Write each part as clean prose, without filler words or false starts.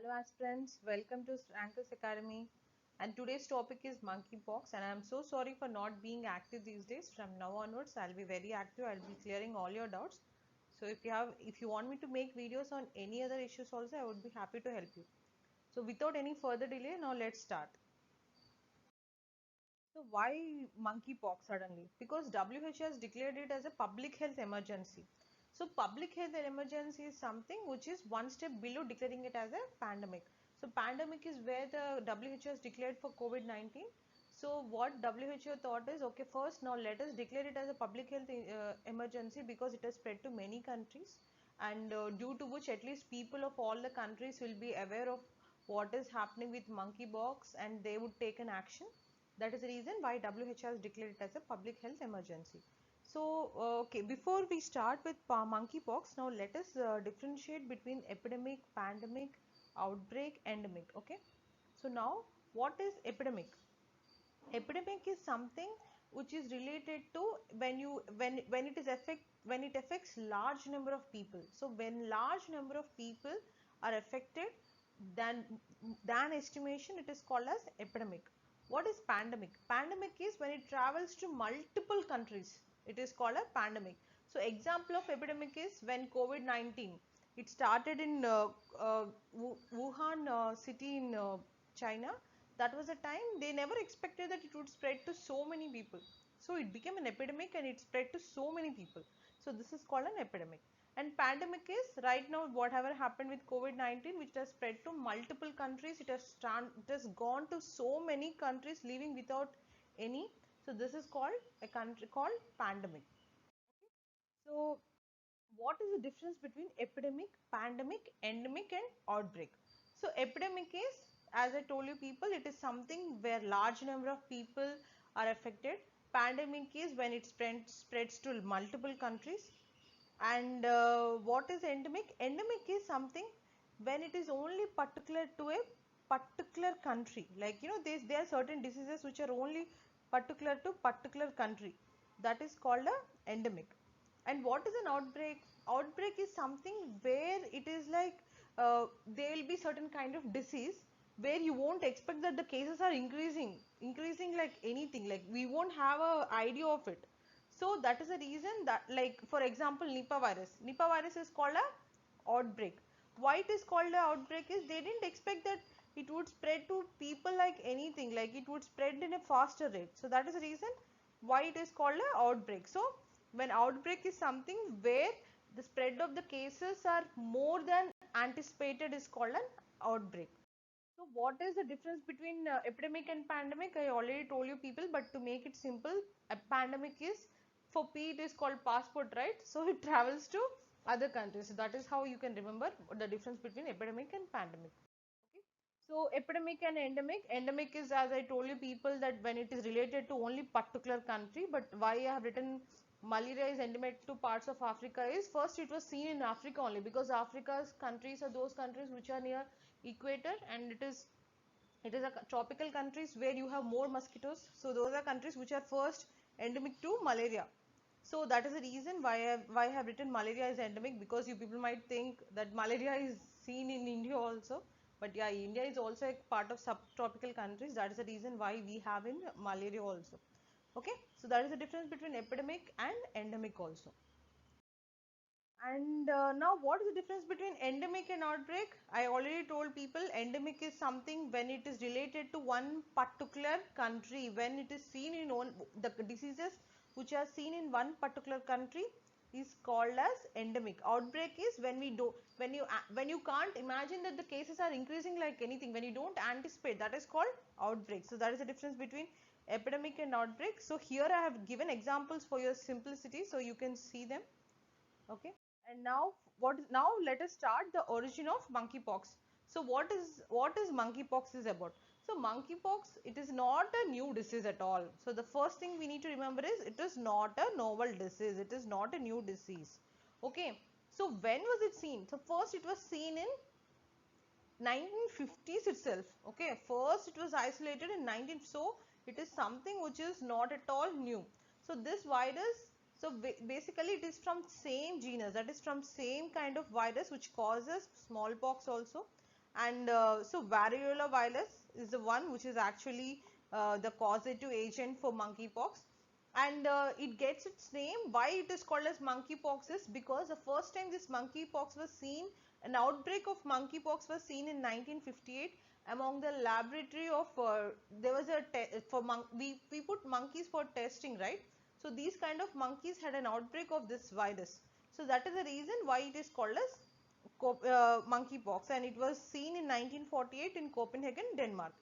Hello aspirants, welcome to Rankers Academy, and today's topic is monkeypox, and I'm so sorry for not being active these days. From now onwards I'll be very active. I'll be clearing all your doubts. So if you want me to make videos on any other issues also, I would be happy to help you. So without any further delay, now let's start. So why monkeypox suddenly? Because WHO has declared it as a public health emergency. So public health emergency is something which is one step below declaring it as a pandemic. So pandemic is where the WHO has declared for COVID-19. So what WHO thought is, okay, first now let us declare it as a public health emergency because it has spread to many countries, and due to which at least people of all the countries will be aware of what is happening with monkeypox and they would take an action. That is the reason why WHO has declared it as a public health emergency. So, okay, before we start with monkeypox, now let us differentiate between epidemic, pandemic, outbreak, endemic. Okay. So now, what is epidemic? Epidemic is something which is related to when it affects large number of people. So when large number of people are affected, then than estimation, it is called as epidemic. What is pandemic? Pandemic is when it travels to multiple countries. It is called a pandemic. So example of epidemic is when COVID-19, it started in Wuhan city in China. That was a time they never expected that it would spread to so many people. So it became an epidemic and it spread to so many people. So this is called an epidemic. And pandemic is right now whatever happened with COVID-19, which has spread to multiple countries. It has gone to so many countries, leaving without any. So this is called a country called pandemic. So what is the difference between epidemic, pandemic, endemic and outbreak? So epidemic is, as I told you people, it is something where large number of people are affected. Pandemic is when it spreads to multiple countries. And what is endemic? Endemic is something when it is only particular to a particular country. Like there are certain diseases which are only particular to particular country. That is called a endemic. And what is an outbreak? Outbreak is something where it is like there will be certain kind of disease where you won't expect that the cases are increasing like anything. Like we won't have a idea of it. So that is the reason that, like for example, Nipah virus. Nipah virus is called a outbreak. Why it is called a outbreak is they didn't expect that it would spread to people like anything. Like it would spread in a faster rate. So that is the reason why it is called a outbreak. So when outbreak is something where the spread of the cases are more than anticipated is called an outbreak. So what is the difference between epidemic and pandemic? I already told you people, but to make it simple, a pandemic is, for P it is called passport, right? So it travels to other countries. So that is how you can remember the difference between epidemic and pandemic. Okay. So epidemic and endemic. Endemic is, as I told you people, that when it is related to only particular country. But why I have written malaria is endemic to parts of Africa is, first it was seen in Africa only, because Africa's countries are those countries which are near equator, and it is a tropical countries where you have more mosquitoes. So those are countries which are first endemic to malaria. So that is the reason why I have written malaria is endemic, because you people might think that malaria is seen in India also. But yeah, India is also a part of subtropical countries. That is the reason why we have in malaria also. Okay, so that is the difference between epidemic and endemic also. And now what is the difference between endemic and outbreak? I already told people endemic is something when it is related to one particular country, when it is seen in the diseases which are seen in one particular country is called as endemic. Outbreak is when we do when you can't imagine that the cases are increasing like anything, when you don't anticipate, that is called outbreak. So that is the difference between epidemic and outbreak. So here I have given examples for your simplicity so you can see them. Okay. And now now let us start the origin of monkeypox. So what is monkeypox is about? So monkeypox, it is not a new disease at all. So the first thing we need to remember is it is not a novel disease. It is not a new disease. Okay. So when was it seen? So first it was seen in 1950s itself. Okay, first it was isolated in 19, so it is something which is not at all new. So this virus, so basically it is from same genus, that is from same kind of virus which causes smallpox also. And so variola virus is the one which is actually the causative agent for monkeypox. And it gets its name. Why it is called as monkeypox is because the first time this monkeypox was seen, an outbreak of monkeypox was seen in 1958 among the laboratory of there was a for we put monkeys for testing, right? So these kind of monkeys had an outbreak of this virus. So that is the reason why it is called as monkeypox, and it was seen in 1948 in Copenhagen, Denmark.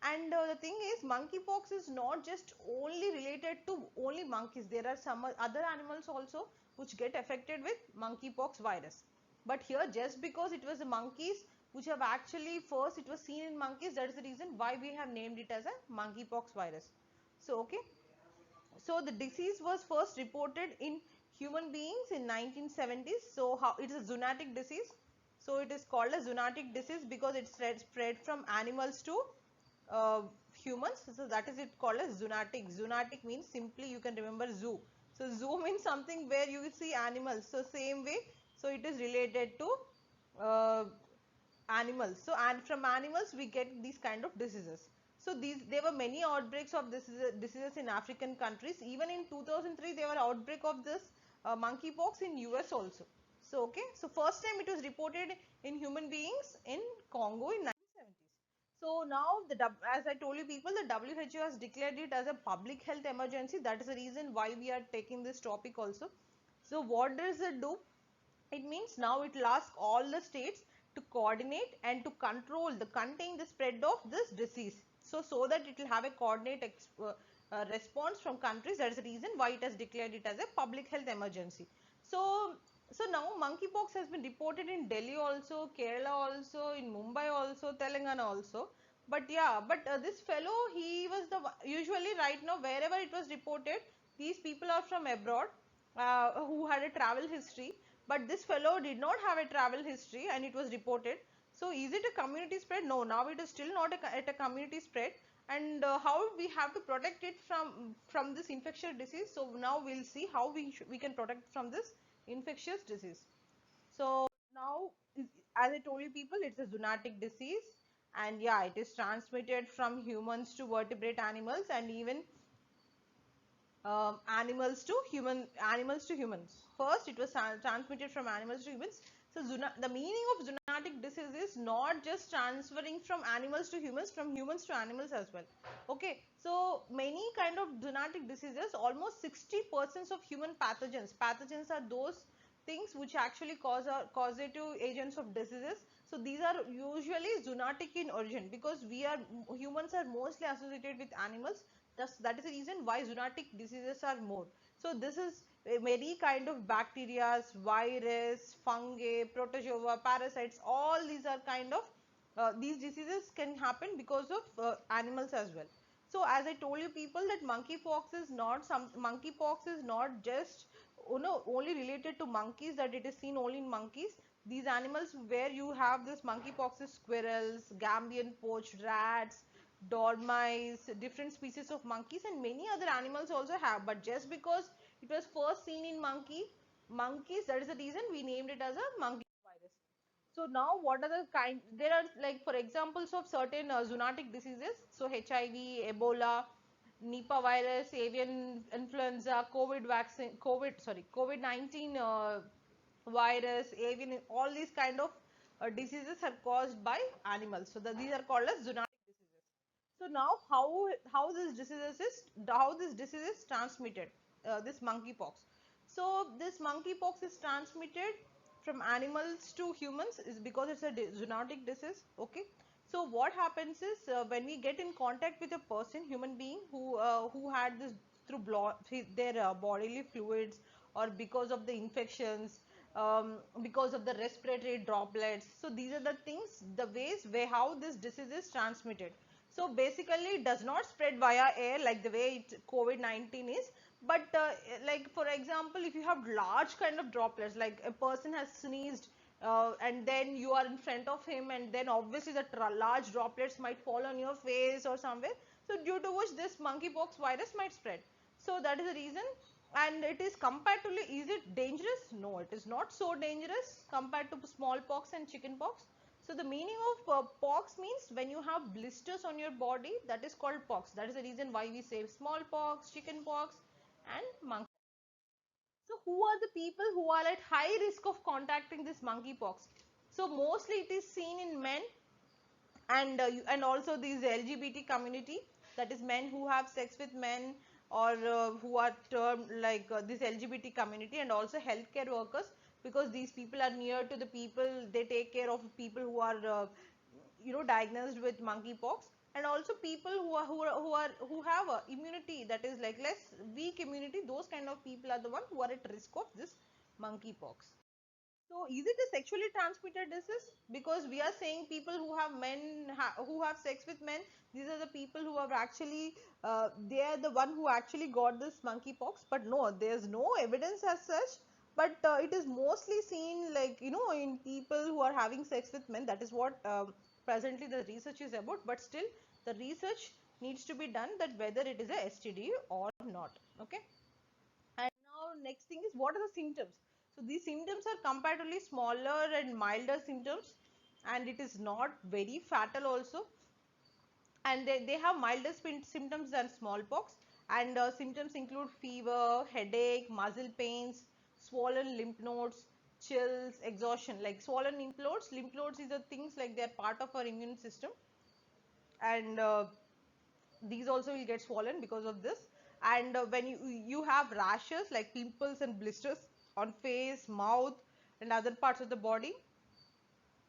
And the thing is, monkeypox is not just only related to only monkeys. There are some other animals also which get affected with monkeypox virus. But here, just because it was the monkeys which have actually first it was seen in monkeys, that is the reason why we have named it as a monkeypox virus. So okay, so the disease was first reported in human beings in 1970s. So how it is a zoonotic disease. So it is called a zoonotic disease because it spread from animals to uh, humans. So that is it called as zoonotic. Zoonotic means simply you can remember zoo. So zoo means something where you see animals. So same way. So it is related to uh, animals. So and from animals we get these kind of diseases. So there were many outbreaks of diseases in African countries. Even in 2003 there were outbreak of this monkeypox in US also. So okay, so first time it was reported in human beings in Congo in 1970s. So now as I told you people, the WHO has declared it as a public health emergency. That is the reason why we are taking this topic also. So what does it do? It means now it will ask all the states to coordinate and to contain the spread of this disease. So that it will have a coordinate response from countries. That is the reason why it has declared it as a public health emergency. So, so now monkeypox has been reported in Delhi also, Kerala also, in Mumbai also, Telangana also. But yeah, but this fellow, he was usually right now wherever it was reported, these people are from abroad who had a travel history, but this fellow did not have a travel history and it was reported. So is it a community spread? No, now it is still not at a community spread. And how we have to protect it from this infectious disease? So now we'll see how we can protect from this infectious disease. So now, as I told you people, it's a zoonotic disease, and yeah, it is transmitted from humans to vertebrate animals, and even animals to humans. First it was transmitted from animals to humans. So the meaning of zoonotic disease is not just transferring from animals to humans, from humans to animals as well. Okay, so many kind of zoonotic diseases, almost 60% of human pathogens are those things which actually causative agents of diseases. So these are usually zoonotic in origin because humans are mostly associated with animals. That is the reason why zoonotic diseases are more. So this is many kind of bacteria, virus, fungi, protozoa, parasites. All these are kind of these diseases can happen because of animals as well. So as I told you people that monkeypox is not just only related to monkeys, that it is seen only in monkeys. These animals where you have this monkeypox is squirrels, Gambian poached rats, dormice, different species of monkeys, and many other animals also have. But just because it was first seen in monkeys, that is the reason we named it as a monkey virus. So now what are the kind, there are like for examples of certain zoonotic diseases. So HIV, Ebola, Nipah virus, avian influenza, COVID-19 virus, avian, all these kind of diseases are caused by animals. So these are called as zoonotic diseases. So now how this disease is transmitted, this monkeypox. So this monkeypox is transmitted from animals to humans is because it's a zoonotic disease. Okay. So what happens is when we get in contact with a person, human being who had this through their bodily fluids or because of the infections, because of the respiratory droplets. So these are the things, the ways where how this disease is transmitted. So basically it does not spread via air like the way COVID-19 is, but like for example, if you have large kind of droplets, like a person has sneezed and then you are in front of him, and then obviously the large droplets might fall on your face or somewhere. So due to which this monkeypox virus might spread. So that is the reason. And it is comparatively, is it dangerous? No, it is not so dangerous compared to smallpox and chickenpox. So the meaning of pox means when you have blisters on your body, that is called pox. That is the reason why we say smallpox, chicken pox and monkey. So who are the people who are at high risk of contacting this monkeypox? So mostly it is seen in men, and also these LGBT community, that is men who have sex with men, or who are termed like this LGBT community, and also healthcare workers, because these people are near to the people, they take care of people who are diagnosed with monkeypox, and also people who have immunity, that is like less weak immunity, those kind of people are the one who are at risk of this monkeypox. So is it a sexually transmitted disease? Because we are saying people who have who have sex with men, these are the people who have actually, they are the one who actually got this monkeypox. But no, there's no evidence as such. But it is mostly seen like, in people who are having sex with men. That is what presently the research is about. But still, the research needs to be done that whether it is a STD or not. Okay. And now next thing is, what are the symptoms? So these symptoms are comparatively smaller and milder symptoms, and it is not very fatal also, and they have milder symptoms than smallpox, and symptoms include fever, headache, muscle pains, swollen lymph nodes, chills, exhaustion. Like swollen lymph nodes is the things like they are part of our immune system, and these also will get swollen because of this. And when you have rashes like pimples and blisters on face, mouth and other parts of the body,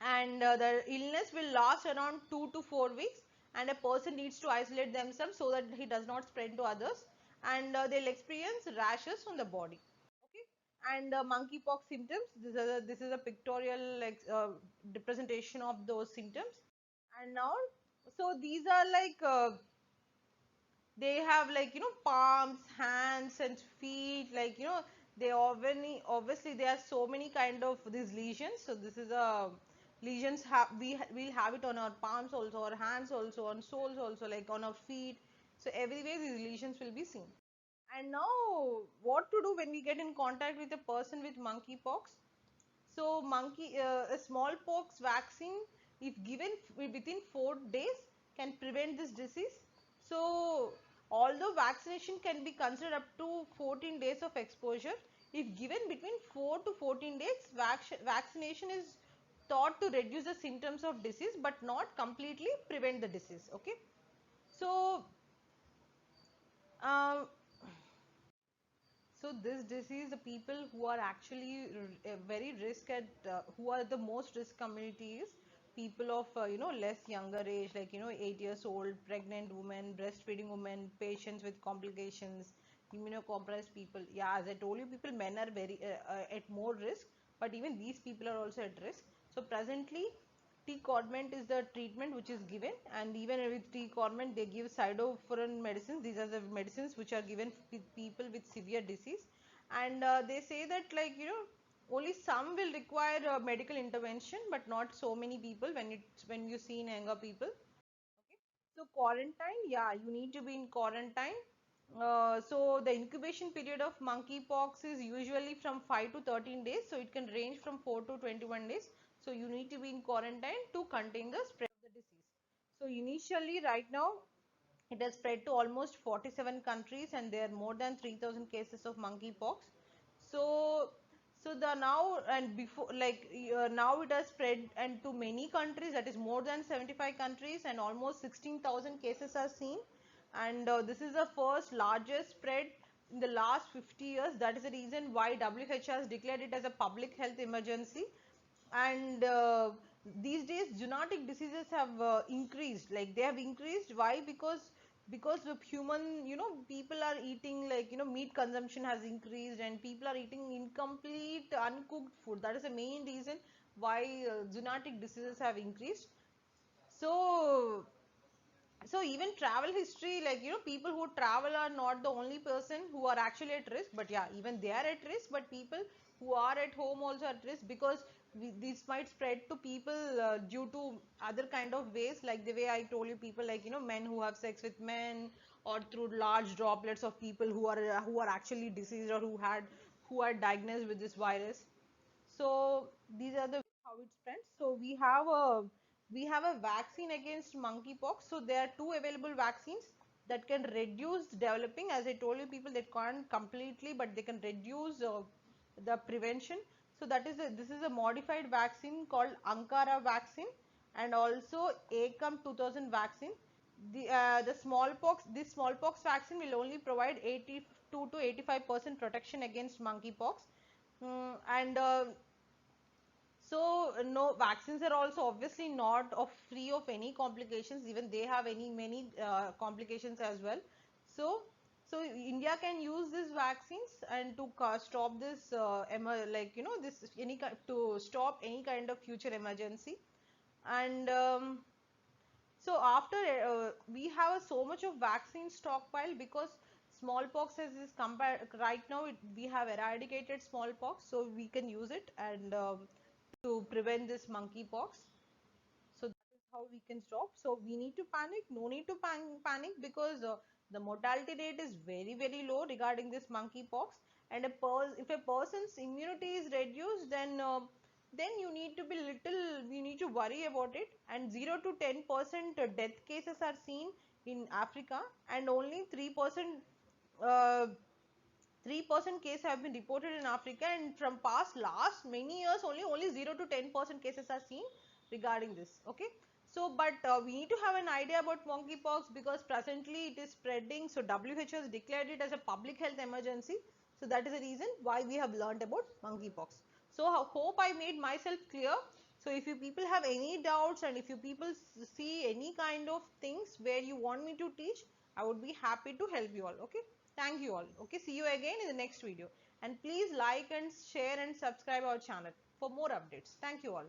and the illness will last around 2 to 4 weeks, and a person needs to isolate themselves so that he does not spread to others, and they'll experience rashes on the body. Okay. And monkeypox symptoms, this is a pictorial like representation of those symptoms. And now, so these are like they have like, palms, hands and feet, like, they obviously there are so many kind of these lesions. So this is a lesions have we'll have it on our palms also, our hands also, on soles also, like on our feet. So everywhere these lesions will be seen. And now what to do when we get in contact with a person with monkeypox? So a smallpox vaccine, if given within 4 days, can prevent this disease. So although vaccination can be considered up to 14 days of exposure, if given between 4 to 14 days, vaccination is thought to reduce the symptoms of disease but not completely prevent the disease. Okay. So um, so this disease, the people who are actually very risk at, who are the most risk communities, people of less younger age, like 8 years old, pregnant women, breastfeeding women, patients with complications, immunocompromised people. Yeah, as I told you, people men are very at more risk, but even these people are also at risk. So presently, T-Codment is the treatment which is given, and even with T-Codment they give cytopherin medicines. These are the medicines which are given with people with severe disease, and they say that, like, only some will require medical intervention, but not so many people when you see in younger people. Okay. So quarantine, yeah, you need to be in quarantine. So the incubation period of monkeypox is usually from 5 to 13 days. So it can range from 4 to 21 days. So you need to be in quarantine to contain the spread of the disease. So initially, right now, it has spread to almost 47 countries, and there are more than 3,000 cases of monkeypox. So, so the now and before, like now it has spread and to many countries, that is more than 75 countries, and almost 16,000 cases are seen. And this is the first largest spread in the last 50 years. That is the reason why WHO has declared it as a public health emergency. And these days zoonotic diseases have increased, like they have increased. Why? Because the human, people are eating, like, meat consumption has increased, and people are eating incomplete uncooked food. That is the main reason why zoonotic diseases have increased. So even travel history, like, people who travel are not the only person who are actually at risk, but yeah, even they are at risk. But people who are at home also at risk, because this might spread to people due to other kind of ways, like the way I told you, people like, men who have sex with men, or through large droplets of people who are actually diseased, or who are diagnosed with this virus. So these are the how it spreads. So we have a vaccine against monkeypox. So there are two available vaccines that can reduce developing. As I told you, people, that can't completely, but they can reduce the prevention. So this is a modified vaccine called Ankara vaccine, and also ACAM 2000 vaccine. The smallpox, this smallpox vaccine will only provide 82 to 85% protection against monkeypox. And so no, vaccines are also obviously not free of any complications. Even they have many complications as well. So India can use these vaccines and to stop this this to stop any kind of future emergency. And so after we have so much of vaccine stockpile, because smallpox is compared right now, we have eradicated smallpox, so we can use it and to prevent this monkeypox. So that is how we can stop. So we need to panic? No need to panic, because the mortality rate is very low regarding this monkeypox. And if a person's immunity is reduced, then you need to worry about it. And 0 to 10% death cases are seen in Africa, and only 3% uh, 3% case have been reported in Africa, and from last many years only 0 to 10% cases are seen regarding this. Okay, so but we need to have an idea about monkeypox, because presently it is spreading. So WHO has declared it as a public health emergency. So that is the reason why we have learned about monkeypox. So I hope I made myself clear. So if you people have any doubts, and if you people see any kind of things where you want me to teach, I would be happy to help you all. Okay, thank you all. Okay, see you again in the next video, and please like and share and subscribe our channel for more updates. Thank you all.